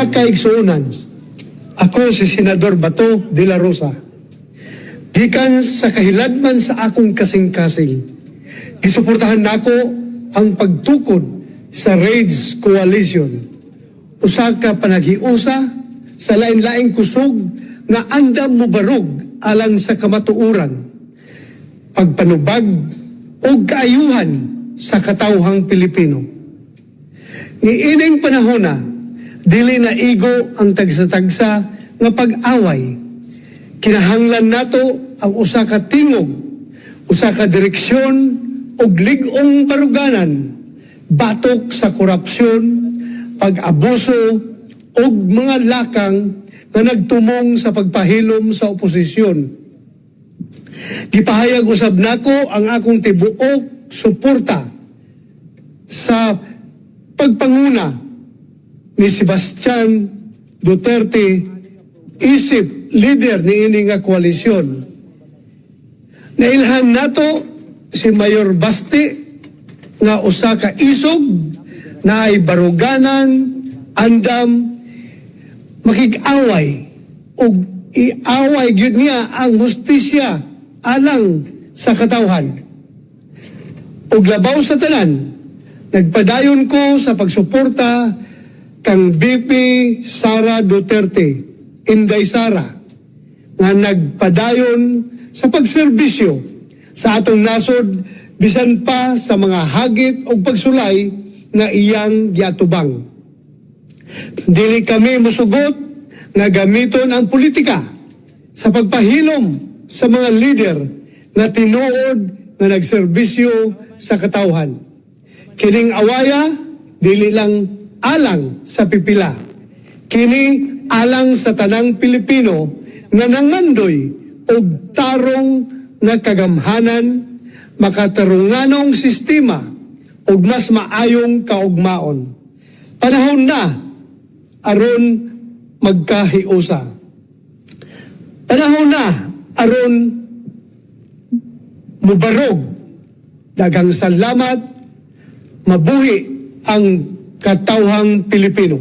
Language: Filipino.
Mga kaigsuunan, ako si Senador Bato de la Rosa. Gikan sa kahiladman sa akong kasing-kasing, gisuportahan nako ang pagtukod sa RAIDS Coalition. Usa ka panaghiusa sa lain-laing kusog nga andam mobarog alang sa kamatuoran, pagpanubag o kaayuhan sa katawhang Pilipino. Niining panahon na, dili na igo ang tagsa-tagsa nga pag-away. Kinahanglan nato ang usa ka tingog, usa ka direksyon ug lig-ong baruganan, batok sa korupsyon, pag-abuso ug mga lakang na nagtumong sa pagpahilom sa oposisyon. Gipahayag usab nako ang akong tibuok suporta sa pagpanguna ni Sebastian Duterte isip leader ni ini nga koalisyon. Nailhan nato si Mayor Basti nga usa ka isog na ay baruganan, andam, makig-away o iaway gyud niya ang hustisya alang sa katawhan. Ug labaw sa tanan, nagpadayon ko sa pagsuporta kang VP Sara Duterte, Inday Sara, nga nagpadayon sa pagserbisyo sa atong nasod bisan pa sa mga hagit o pagsulay nga iyang giatubang. Dili kami musugot nga gamiton ang politika sa pagpahilom sa mga leader nga tinuod nga nagserbisyo sa katawhan. Kining awaya, dili lang alang sa pipila. Kini alang sa tanang Pilipino nga nangandoy og tarong nga kagamhanan, makatarunganong sistema ug mas maayong kaugmaon. Panahon na aron magkahiusa. Panahon na aron mubarog. Daghang salamat, mabuhi ang katawhang Pilipino.